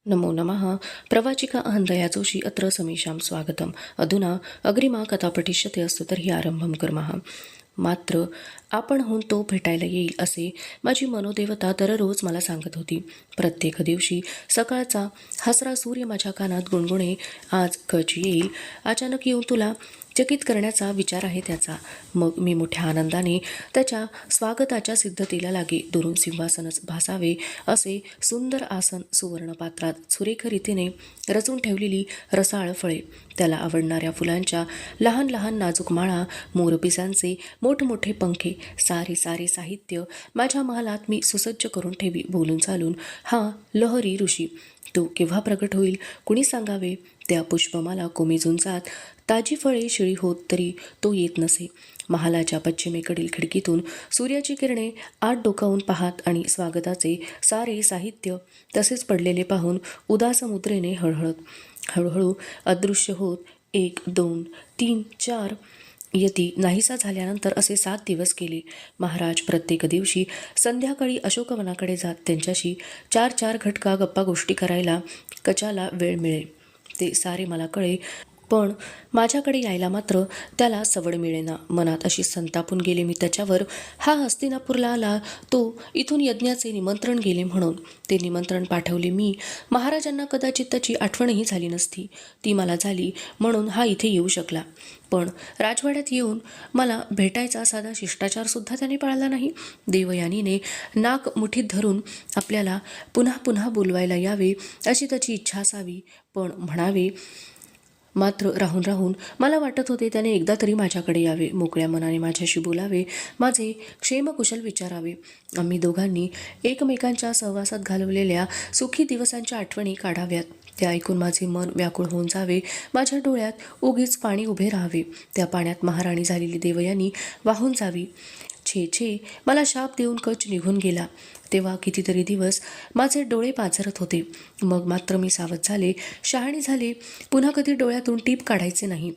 नमो नमः। प्रवाचिका अहंदया जोशी अत्र समीशां स्वागतम्। अधुना अग्रिमा कथा पठिष्यते अस्तु तर्हि आरंभं कुर्मः। मात्र आपणहून तो भेटायला येईल असे माझी मनोदेवता दररोज मला सांगत होती। प्रत्येक दिवशी सकाळचा हसरा सूर्य माझ्या कानात गुणगुणे, आज कच येईल, अचानक येऊन तुला चकित करण्याचा विचार आहे त्याचा। मग मी मोठ्या आनंदाने त्याच्या स्वागताच्या सिद्धतेला लागे। दुरून सिंहासनच भासावे असे सुंदर आसन, सुवर्णपात्रात सुरेख रीतीने रचून ठेवलेली रसाळ फळे, त्याला आवडणाऱ्या फुलांच्या लहान लहान नाजूक माळा, मोरपिसांचे मोठमोठे पंखे, सारे सारे साहित्य माझ्या महालात मी सुसज्ज करून ठेवी। बोलून चालून हा लहरी ऋषी तो केव्हा प्रगट होईल कुणी सांगावे। त्या पुष्पमाला कोमेजून जात ताजी फळे शिळी होत तरी तो येत नसे। महालाच्या पश्चिमेकडील खिडकीतून सूर्याची किरणे आत डोकावून पाहात आणि स्वागताचे सारे साहित्य तसेच पडलेले पाहून उदास मुद्रेने हळूहळू अदृश्य होत 1 2 3 4 यती नाहीसा झाल्यानंतर असे 7 दिवस गेले। महाराज प्रत्येक दिवशी संध्याकाळी अशोकवनाकडे जात त्यांच्याशी 4 घटका गप्पा गोष्टी करायला कचाला वेळ मिळे ते सारे मला कळे, पण माझ्याकडे यायला मात्र त्याला सवड मिळेना। मनात अशी संतापून गेले मी त्याच्यावर। हा हस्तिनापूरला आला तो इथून यज्ञाचे निमंत्रण गेले म्हणून। ते निमंत्रण पाठवले मी। महाराजांना कदाचित त्याची आठवणही झाली नसती, ती मला झाली म्हणून हा इथे येऊ शकला। पण राजवाड्यात येऊन मला भेटायचा साधा शिष्टाचार सुद्धा त्याने पाळला नाही। देवयानीने नाक मुठीत धरून आपल्याला पुन्हा पुन्हा बोलवायला यावे अशी त्याची इच्छा असावी, पण म्हणावे मात्र राहून राहून मला वाटत होते त्याने एकदा तरी माझ्याकडे यावे, मोकळ्या मनाने माझ्याशी बोलावे, माझे क्षेमकुशल विचारावे। आम्ही दोघांनी एकमेकांच्या सहवासात घालवलेल्या सुखी दिवसांच्या आठवणी काढाव्यात। त्या ऐकून माझे मन व्याकुळ होऊन जावे, माझ्या डोळ्यात उगीच पाणी उभे राहावे, त्या पाण्यात महाराणी झालेली देवयानी वाहून जावी। छे छे, मला शाप देऊन कच निघून गेला। तेव्हा कितीतरी दिवस माझे डोळे पाझरत होते। मग मात्र मी सावध झाले, शहाणी झाले, पुन्हा कधी डोळ्यातून टीप काढायचे नाही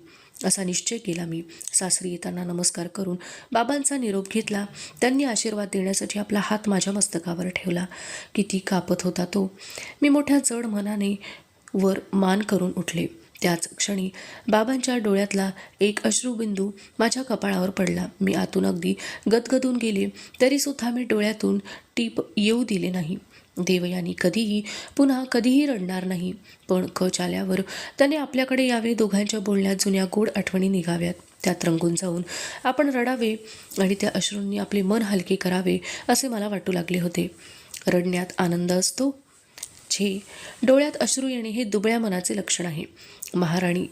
असा निश्चय केला मी। सासरी येताना नमस्कार करून बाबांचा निरोप घेतला। त्यांनी आशीर्वाद देण्यासाठी आपला हात माझ्या मस्तकावर ठेवला। किती कापत होता तो। मी मोठ्या जड मनाने वर मान करून उठले। त्याच क्षणी बाबांच्या डोळ्यातला एक अश्रुबिंदू माझ्या कपाळावर पडला। मी आतून अगदी गदगदून गेले, तरीसुद्धा मी डोळ्यातून टीप येऊ दिले नाही। देवयानी पुन्हा कधीही रडणार नाही, पण कच आल्यावर त्याने आपल्याकडे यावे, दोघांच्या बोलण्यात जुन्या गोड आठवणी निघाव्यात, त्यात रंगून जाऊन आपण रडावे आणि त्या अश्रूंनी आपले मन हलके करावे असे मला वाटू लागले होते। रडण्यात आनंद असतो? छे, डोळ्यात अश्रू येणे हे दुबळ्या मनाचे लक्षण आहे। महाराणी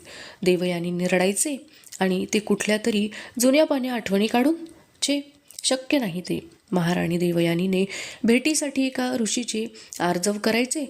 देवयानीने रडायचे आणि ते कुठल्या तरी जुन्या पाण्या आठवणी काढून? छे, शक्य नाही ते। महाराणी देवयानीने भेटीसाठी एका ऋषीचे आर्जव करायचे?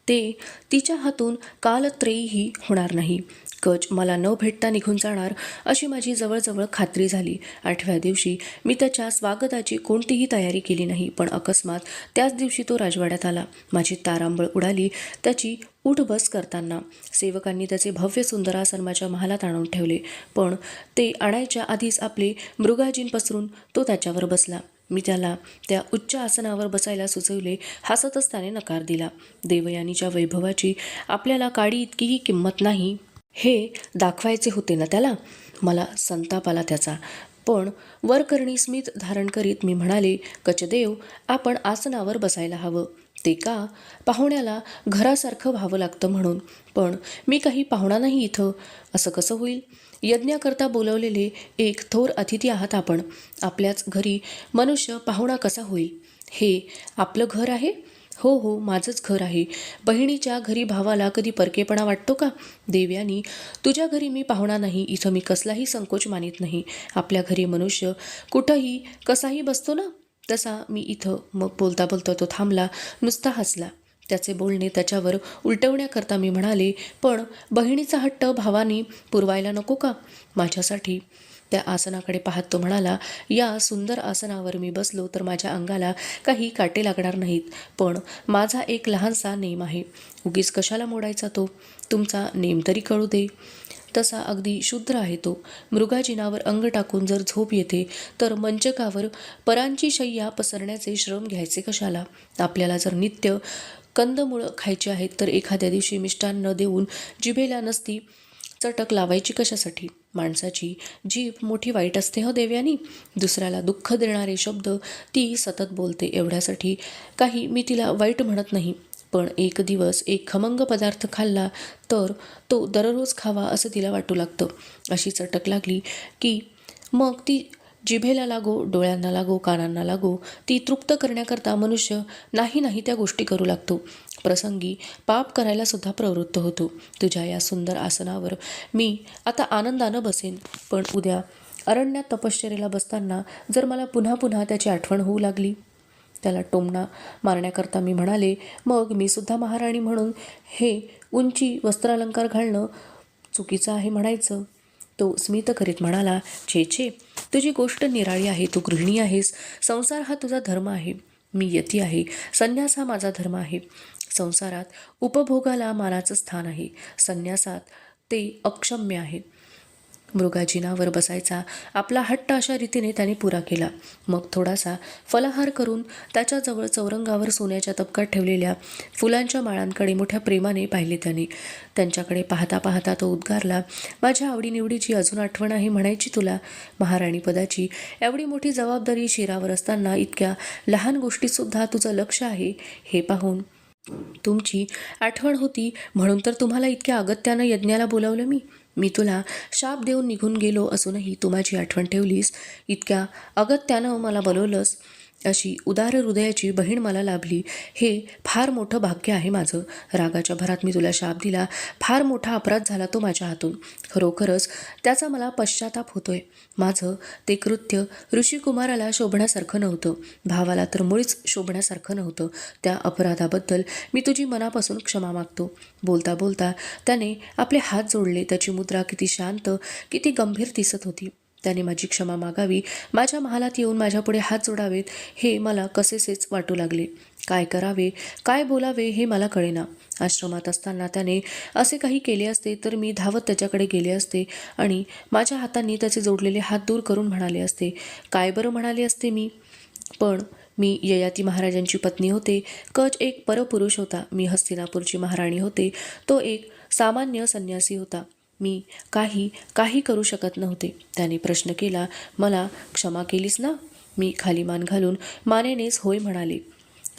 ते तिच्या हातून कालत्रयीही होणार नाही। कच मला न भेटता निघून जाणार अशी माझी जवळजवळ खात्री झाली। 8व्या दिवशी मी त्याच्या स्वागताची कोणतीही तयारी केली नाही, पण अकस्मात त्याच दिवशी तो राजवाड्यात आला। माझी तारांबळ उडाली त्याची उठबस करताना। सेवकांनी त्याचे भव्य सुंदरासन माझ्या महालात आणून ठेवले, पण ते आणायच्या आधीच आपले मृगाजीन पसरून तो त्याच्यावर बसला। मी त्याला त्या उच्च आसनावर बसायला सुचवले, हसतच त्याने नकार दिला। देवयानीच्या वैभवाची आपल्याला काडी इतकीही किंमत नाही हे दाखवायचे होते ना त्याला। मला संताप आला त्याचा, पण वरकरणी स्मित धारण करीत मी म्हणाले, कचदेव, आपण आसनावर बसायला हवं। ते का? पाहुण्याला घरासारखं व्हावं लागतं म्हणून। पण मी काही पाहुणा नाही इथं, असं कसं होईल? यज्ञाकरता बोलवलेले एक थोर अतिथी आहात आपण। आपल्याच घरी मनुष्य पाहुणा कसा होईल? हे आपलं घर आहे? हो हो, माझंच घर आहे। बहिणीच्या घरी भावाला कधी परकेपणा वाटतो का? देवयानी, तुझ्या घरी मी पाहुणा नाही, इथं मी कसलाही संकोच मानित नाही। आपल्या घरी मनुष्य कुठंही कसाही बसतो ना, तसा मी इथं। मग बोलता बोलता तो थांबला, नुसता हसला। त्याचे बोलणे त्याच्यावर उलटवण्याकरता मी म्हणाले, पण बहिणीचा हट्ट भावानी पुरवायला नको का माझ्यासाठी? त्या आसनाकडे पाहत तो म्हणाला, या सुंदर आसनावर मी बसलो तर माझ्या अंगाला काही काटे लागणार नाहीत, पण माझा एक लहानसा नेम आहे, उगीच कशाला मोडायचा तो? तुमचा नेम तरी कळू दे। तसा अगदी शुद्र आहे तो। मृगाजिनावर अंग टाकून जर झोप येते तर मंचकावर परांची शय्या पसरण्याचे श्रम घ्यायचे कशाला? आपल्याला जर नित्य कंदमुळं खायची आहेत तर एखाद्या दिवशी मिष्टान्न देऊन जिभेला नसती चटक लावायची कशासाठी? माणसाची जीभ मोठी वाईट असते हो देव्यानी. दुसऱ्याला दुःख देणारे शब्द ती सतत बोलते एवढ्यासाठी काही मी तिला वाईट म्हणत नाही. पण एक दिवस एक खमंग पदार्थ खाल्ला तर तो दररोज खावा असं तिला वाटू लागतं. अशी चटक लागली की मग ती जिभेला लागो, डोळ्यांना लागो, कानांना लागो, ती तृप्त करण्याकरता मनुष्य नाही त्या गोष्टी करू लागतो. प्रसंगी पाप करायला सुद्धा प्रवृत्त होतो. तुझ्या या सुंदर आसनावर मी आता आनंदानं बसेन, पण उद्या अरण्यात तपश्चर्येला बसताना जर मला पुन्हा पुन्हा त्याची आठवण होऊ लागली. त्याला टोमणा मारण्याकरता मी म्हणाले, मग मी सुद्धा महाराणी म्हणून हे उंची वस्त्रालंकार घालणं चुकीचं आहे म्हणायचं. तो स्मित करीत म्हणाला, छे छे, तुझी गोष्ट निराळी आहे. तू गृहिणी आहेस. संसार हा तुझा धर्म आहे. मी यती आहे. संन्यास हा माझा धर्म आहे. संसारात उपभोगाला मानाचं स्थान आहे. संन्यासात ते अक्षम्य आहे. मृगाजिनावर बसायचा आपला हट्ट अशा रीतीने त्याने पुरा केला. मग थोडासा फलाहार करून त्याच्याजवळ चौरंगावर सोन्याच्या तबकात ठेवलेल्या फुलांच्या माळांकडे मोठ्या प्रेमाने पाहिले त्याने. त्यांच्याकडे पाहता पाहता तो उद्गारला, माझ्या आवडीनिवडीची अजून आठवण आहे म्हणायची तुला. महाराणीपदाची एवढी मोठी जबाबदारी शिरावर असताना इतक्या लहान गोष्टीतसुद्धा तुझं लक्ष आहे हे पाहून तुमची आठवण होती म्हणून तर तुम्हाला इतक्या अगत्यानं यज्ञाला बोलावलं मी तुला शाप देऊन निघून गेलो असूनही तू माझी आठवण ठेवलीस. इतक्या अगत्यानं मला बोलवलंस. अशी उदार हृदयाची बहीण मला लाभली. हे फार मोठं भाग्य आहे माझं. रागाच्या भरात मी तुला शाप दिला. फार मोठा अपराध झाला तो माझ्या हातून. खरोखरच त्याचा मला पश्चाताप होतोय. माझं ते कृत्य ऋषिकुमाराला शोभण्यासारखं नव्हतं. भावाला तर मुळीच शोभण्यासारखं नव्हतं. त्या अपराधाबद्दल मी तुझी मनापासून क्षमा मागतो. बोलता बोलता त्याने आपले हात जोडले. त्याची मुद्रा किती शांत, किती गंभीर दिसत होती. त्याने माझी क्षमा मागावी, माझ्या महालात येऊन माझ्यापुढे हात जोडावेत हे मला कसेसेच वाटू लागले. काय करावे, काय बोलावे हे मला कळेना. आश्रमात असताना त्याने असे काही केले असते तर मी धावत त्याच्याकडे गेले असते आणि माझ्या हातांनी त्याचे जोडलेले हात दूर करून म्हणाले असते, काय बरं म्हणाले असते मी. पण मी ययाती महाराजांची पत्नी होते. कच एक परपुरुष होता. मी हस्तिनापूरची महाराणी होते. तो एक सामान्य संन्यासी होता. मी काही करू शकत नव्हते. त्याने प्रश्न केला, मला क्षमा केलीस ना? मी खाली मान घालून मानेनेच होय म्हणाले.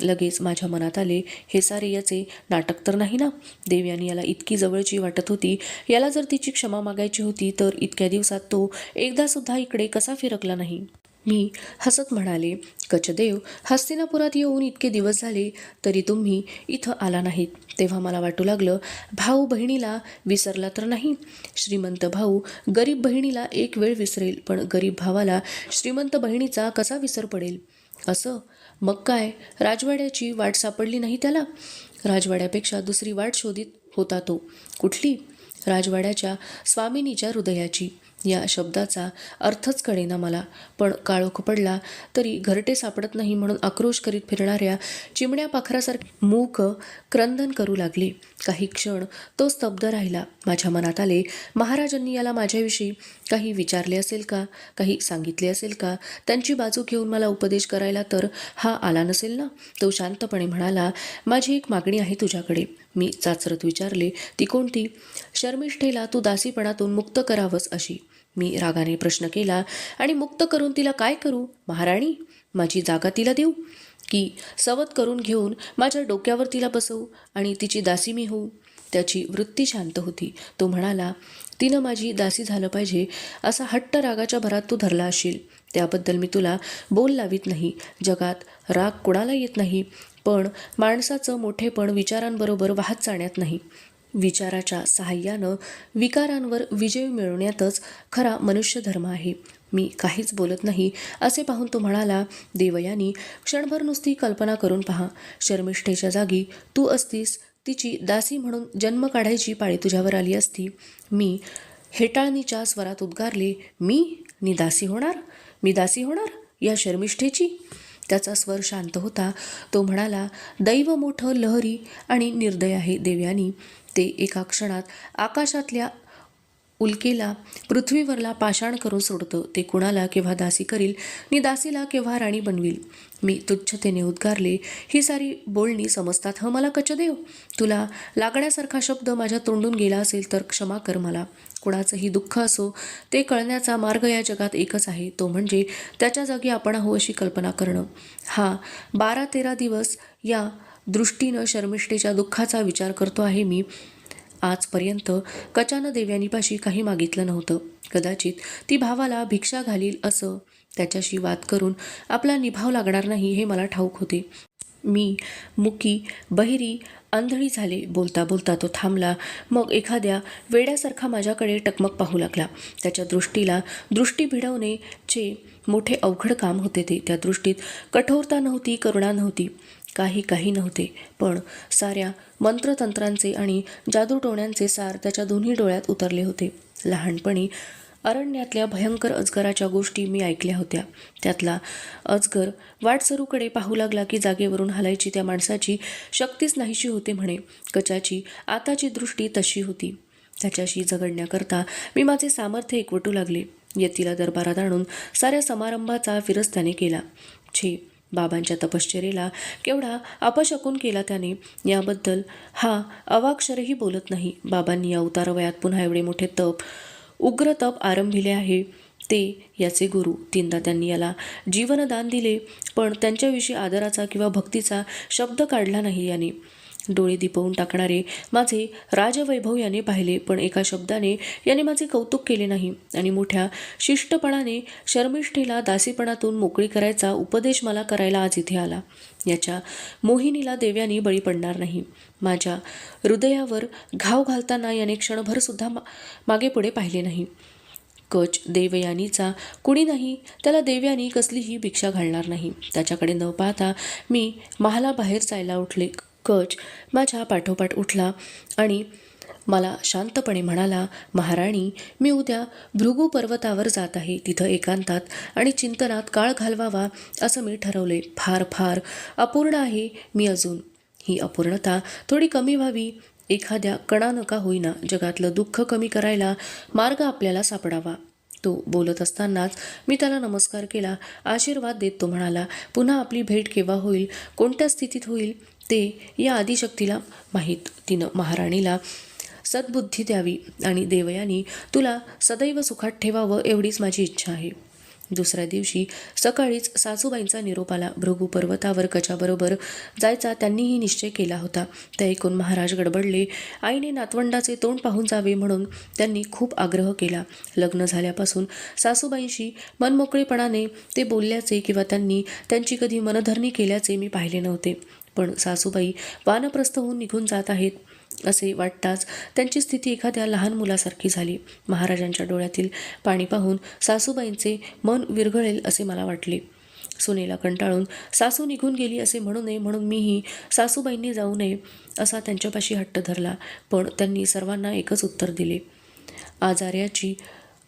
लगेच माझ्या मनात आले, हे सारे याचे नाटक तर नाही ना? देवयानी याला इतकी जवळची वाटत होती. याला जर तिची क्षमा मागायची होती तर इतक्या दिवसात तो एकदासुद्धा इकडे कसा फिरकला नाही? मी हसत म्हणाले, कचदेव, हस्तिनापुरात येऊन इतके दिवस झाले तरी तुम्ही इथं आला नाहीत. तेव्हा मला वाटू लागलं, भाऊ बहिणीला विसरला तर नाही? श्रीमंत भाऊ गरीब बहिणीला एक वेळ विसरेल, पण गरीब भावाला श्रीमंत बहिणीचा कसा विसर पडेल? असं मग काय राजवाड्याची वाट सापडली नाही त्याला? राजवाड्यापेक्षा दुसरी वाट शोधित होता तो. कुठली? राजवाड्याच्या स्वामिनीच्या हृदयाची. या शब्दाचा अर्थच कळेना मला. पण काळोख पडला तरी घरटे सापडत नाही म्हणून आक्रोश करीत फिरणाऱ्या चिमण्या पाखरासारखे मूक क्रंदन करू लागले. काही क्षण तो स्तब्ध राहिला. माझ्या मनात आले, महाराजांनी याला माझ्याविषयी काही विचारले असेल का? काही सांगितले असेल का? त्यांची बाजू घेऊन मला उपदेश करायला तर हा आला नसेल ना? तो शांतपणे म्हणाला, माझी एक मागणी आहे तुझ्याकडे. मी चाचरत विचारले, ती कोणती? शर्मिष्ठेला तू दासीपणातून मुक्त करावंस अशी. मी रागाने प्रश्न केला, आणि मुक्त करून तिला काय करू महाराणी? माझी जागा तिला देऊ की सवत करून घेऊन माझ्या डोक्यावर तिला बसवू आणि तिची दासी मी होऊ? त्याची वृत्ती शांत होती. तो म्हणाला, तिनं माझी दासी झालं पाहिजे असा हट्ट रागाच्या भरात तू धरला असशील. त्याबद्दल मी तुला बोल लावित नाही. जगात राग कोणाला येत नाही, पण माणसाचं मोठेपण विचारांबरोबर वाहत जाण्यात नाही. विचाराच्या सहाय्यानं विकारांवर विजय मिळवण्यातच खरा मनुष्य धर्म आहे. मी काहीच बोलत नाही असे पाहून तो म्हणाला, देवयानी, क्षणभर नुसती कल्पना करून पहा. शर्मिष्ठेच्या जागी तू असतीस. तिची दासी म्हणून जन्म काढायची पाळी तुझ्यावर आली असती. मी हेटाळणीच्या स्वरात उद्गारले, मी दासी होणार? मी दासी होणार या शर्मिष्ठेची? त्याचा स्वर शांत होता. तो म्हणाला, दैव मोठं लहरी आणि निर्दय आहे देवयानी. ते एका क्षणात आकाशातल्या उल्केला पृथ्वीवरला पाषाण करून सोडतं. ते कुणाला केव्हा दासी करील नि दासीला केव्हा राणी बनवील. मी तुच्छतेने उद्गारले, ही सारी बोलणी समजतात ह मला कचदेव. तुला लागण्यासारखा शब्द माझ्या तोंडून गेला असेल तर क्षमा कर मला. कुणाचंही दुःख असो ते कळण्याचा मार्ग या जगात एकच आहे, तो म्हणजे त्याच्या जागी आपण आहो अशी कल्पना करणं. हा 12-13 दिवस या दृष्टीनं शर्मिष्ठेच्या दुःखाचा विचार करतो आहे मी. आजपर्यंत कचानं देवयानीपाशी काही मागितलं नव्हतं. कदाचित ती भावाला भिक्षा घालील असं त्याच्याशी वाद करून आपला निभाव लागणार नाही हे मला ठाऊक होते. मी मुकी, बहिरी, आंधळी झाले. बोलता बोलता तो थांबला. मग एखाद्या वेड्यासारखा माझ्याकडे टकमक पाहू लागला. त्याच्या दृष्टीला दृष्टी भिडवण्याचे मोठे अवघड काम होते ते. त्या दृष्टीत कठोरता नव्हती, करुणा नव्हती, काही नव्हते. पण साऱ्या मंत्रतंत्रांचे आणि जादूटोण्यांचे सार त्याच्या दोन्ही डोळ्यात उतरले होते. लहानपणी अरण्यातल्या भयंकर अजगराच्या गोष्टी मी ऐकल्या होत्या. त्यातला अजगर वाटसरूकडे पाहू लागला की जागेवरून हलायची त्या माणसाची शक्तीच नाहीशी होते म्हणे. कचाची आताची दृष्टी तशी होती. त्याच्याशी झगडण्याकरता मी माझे सामर्थ्य एकवटू लागले. यतीला दरबारात आणून साऱ्या समारंभाचा फिरस त्याने केला. छे, बाबांच्या तपश्चर्येला केवढा अपशकुन केला त्याने, याबद्दल हा अवाक्षरही बोलत नाही. बाबांनी या उतारवयात पुन्हा एवढे मोठे तप, उग्र तप आरंभिले आहे. ते याचे गुरु. 3दा त्यांनी याला जीवनदान दिले, पण त्यांच्याविषयी आदराचा किंवा भक्तीचा शब्द काढला नाही याने. डोळे दिपवून टाकणारे माझे राजवैभव याने पाहिले, पण एका शब्दाने याने माझे कौतुक केले नाही. आणि मोठ्या शिष्टपणाने शर्मिष्ठेला दासीपणातून मोकळी करायचा उपदेश मला करायला आज इथे आला. याच्या मोहिनीला देव्यानी बळी पडणार नाही. माझ्या हृदयावर घाव घालताना याने क्षणभर सुद्धा मागे पुढे पाहिले नाही. कच देवयानीचा कुणी नाही, त्याला देवयानी कसलीही भिक्षा घालणार नाही. त्याच्याकडे न पाहता मी महालाबाहेर जायला उठले. कच माझ्या पाठोपाठ उठला आणि मला शांतपणे म्हणाला, महाराणी, मी उद्या भृगू पर्वतावर जात आहे. तिथं एकांतात आणि चिंतनात काळ घालवावा असं मी ठरवले. फार अपूर्ण आहे मी अजून. ही अपूर्णता थोडी कमी व्हावी. एखाद्या कणानं का होईना जगातलं दुःख कमी करायला मार्ग आपल्याला सापडावा. तो बोलत असतानाच मी त्याला नमस्कार केला. आशीर्वाद देत तो म्हणाला, पुन्हा आपली भेट केव्हा होईल, कोणत्या स्थितीत होईल ते या आदिशक्तीला माहीत. तिनं महाराणीला सद्बुद्धी द्यावी आणि देवयानी तुला सदैव सुखात ठेवावं एवढीच माझी इच्छा आहे. दुसऱ्या दिवशी सकाळीच सासूबाईंचा निरोप आला. भृगू पर्वतावर कचाबरोबर जायचा त्यांनीही निश्चय केला होता. त्या ऐकून महाराज गडबडले. आईने नातवंडाचे तोंड पाहून जावे म्हणून त्यांनी खूप आग्रह केला. लग्न झाल्यापासून सासूबाईंशी मनमोकळेपणाने ते बोलल्याचे किंवा त्यांनी त्यांची कधी मनधरणी केल्याचे मी पाहिले नव्हते. पण सासूबाई वानप्रस्थ होऊन निघून जात आहेत असे वाटताच त्यांची स्थिती एखाद्या लहान मुलासारखी झाली. महाराजांच्या डोळ्यातील पाणी पाहून सासूबाईंचे मन विरघळेल असे मला वाटले. सुनेला कंटाळून सासू निघून गेली असे म्हणू नये म्हणून मीही सासूबाईंनी जाऊ नये असा त्यांच्यापाशी हट्ट धरला. पण त्यांनी सर्वांना एकच उत्तर दिले, आजाऱ्याची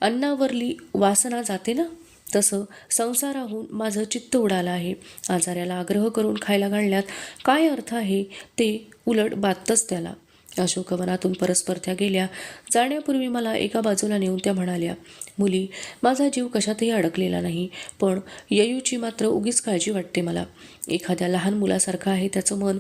अन्नावरली वासना जाते ना, तसं संसाराहून माझं चित्त उडालं आहे. आजाऱ्याला आग्रह करून खायला घालण्यात काय अर्थ आहे, ते उलट बाधतंच त्याला. अशोकवनातून परस्पर त्या गेल्या. जाण्यापूर्वी मला एका बाजूला नेऊन त्या म्हणाल्या, मुली, माझा जीव कशातही अडकलेला नाही, पण ययूची मात्र उगीच काळजी वाटते मला. एखाद्या लहान मुलासारखं आहे त्याचं मन,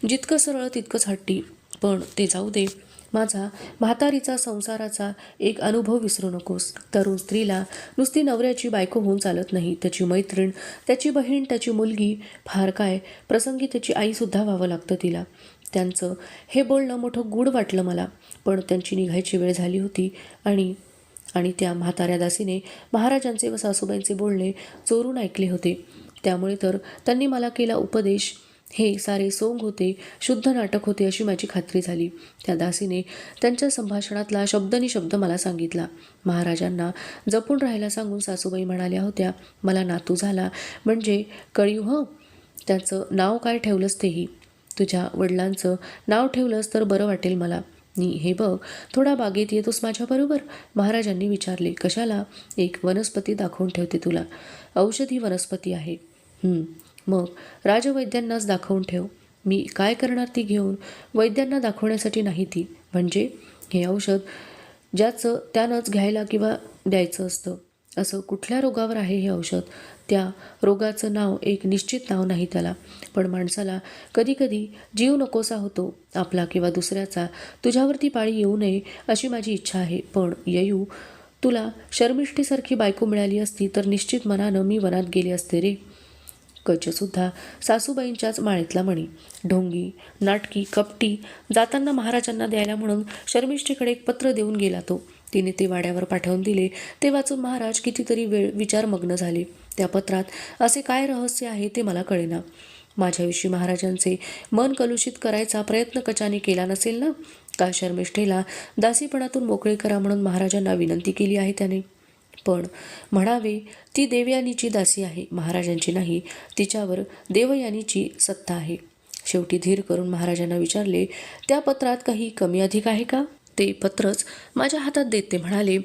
जितकं सरळ तितकंच हट्टी. पण ते जाऊ दे. माझा म्हातारीचा संसाराचा एक अनुभव विसरू नकोस. तरुण स्त्रीला नुसती नवऱ्याची बायको होऊन चालत नाही. त्याची मैत्रीण, त्याची बहीण, त्याची मुलगी, फार काय प्रसंगी त्याची आईसुद्धा व्हावं लागतं तिला. त्यांचं हे बोलणं मोठं गूढ वाटलं मला. पण त्यांची निघायची वेळ झाली होती आणि त्या म्हाताऱ्या दासीने महाराजांचे व सासूबाईंचे बोलणे चोरून ऐकले होते. त्यामुळे तर त्यांनी मला केला उपदेश हे सारे सोंग होते, शुद्ध नाटक होते अशी माझी खात्री झाली. त्या दासीने त्यांच्या संभाषणातला शब्दनिशब्द मला सांगितला. महाराजांना जपून राहायला सांगून सासूबाई म्हणाल्या होत्या, मला नातू झाला म्हणजे कळीव हं. त्याचं नाव काय ठेवलंस तेही तुझ्या वडिलांचं नाव ठेवलंस तर बरं वाटेल मला. नी हे बघ, थोडा बागेत येतोस माझ्याबरोबर? महाराजांनी विचारले. कशाला? एक वनस्पती दाखवून ठेवते तुला. औषधी वनस्पती आहे. मग राजवैद्यांनाच दाखवून ठेव. मी काय करणार ती घेऊन? वैद्यांना दाखवण्यासाठी नाही ती. म्हणजे हे औषध ज्याचं त्यानंच घ्यायला किंवा द्यायचं असतं. असं कुठल्या रोगावर आहे हे औषध? त्या रोगाचं नाव एक निश्चित नाव नाही त्याला. पण माणसाला कधीकधी जीव नकोसा होतो आपला किंवा दुसऱ्याचा. तुझ्यावरती पाळी येऊ नये अशी माझी इच्छा आहे. पण येऊ, तुला शर्मिष्ठीसारखी बायको मिळाली असती तर निश्चित मनानं मी वनात गेले असते रे. कचसुद्धा सासूबाईंच्याच माळेतला मणी. ढोंगी, नाटकी, कपटी, जाताना महाराजांना द्यायला म्हणून शर्मिष्ठीकडे एक पत्र देऊन गेला तो. तिने ते वाड्यावर पाठवून दिले. ते वाचून महाराज कितीतरी वेळ विचारमग्न झाले. त्या पत्रात असे काय रहस्य आहे ते मला कळेना. माझ्याविषयी महाराजांचे मन कलुषित करायचा प्रयत्न कचाने केला नसेल ना? का शर्मिष्ठेला दासीपणातून मोकळे करा म्हणून महाराजांना विनंती केली आहे त्याने? पण म्हणावे, ती देवयानीची दासी आहे, महाराजांची नाही. तिच्यावर देवयानीची सत्ता आहे. शेवटी धीर करून महाराजांना विचारले, त्या पत्रात काही कमी अधिक आहे का? ते पत्रच माझ्या हातात देत ते म्हणाले,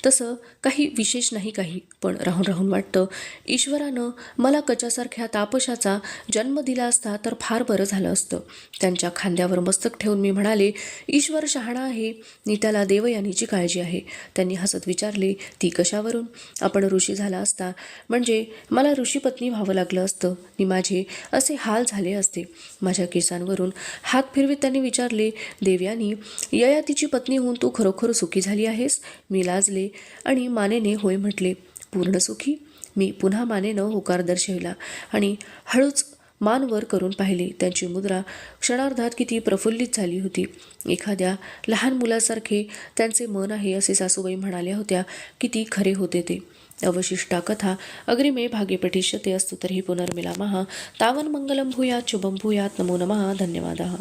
तसं काही विशेष नाही काही, पण राहून राहून वाटतं ईश्वरानं मला कचासारख्या तापशाचा जन्म दिला असता तर फार बरं झालं असतं. त्यांच्या खांद्यावर मस्तक ठेवून मी म्हणाले, ईश्वर शहाणा आहे नि त्याला देवयानीची काळजी आहे. त्यांनी हसत विचारले, ती कशावरून? आपण ऋषी झाला असता म्हणजे मला ऋषीपत्नी व्हावं लागलं असतं नि माझे असे हाल झाले असते. माझ्या केसांवरून हात फिरवीत त्यांनी विचारले, देवयानी, ययातीची पत्नी होऊन तू खरोखर सुखी झाली आहेस? मी लाजले आणि मानेने होय म्हटले. पूर्ण सुखी? मी पुन्हा मानेनं होकार दर्शविला आणि हळूच मान वर करून पाहिले. त्यांची मुद्रा क्षणार्धात किती प्रफुल्लित झाली होती. एखाद्या लहान मुलासारखे त्यांचे मन आहे असे सासूबाई म्हणाल्या होत्या. किती खरे होते ते. अवशिष्टा कथा अग्रिमे भागे पठिष्यते. अस्तु तर्हि पुनर्मिलामः. तावन् मङ्गलं भूयात् शुभं भूयात्. नमो नमः. धन्यवादः.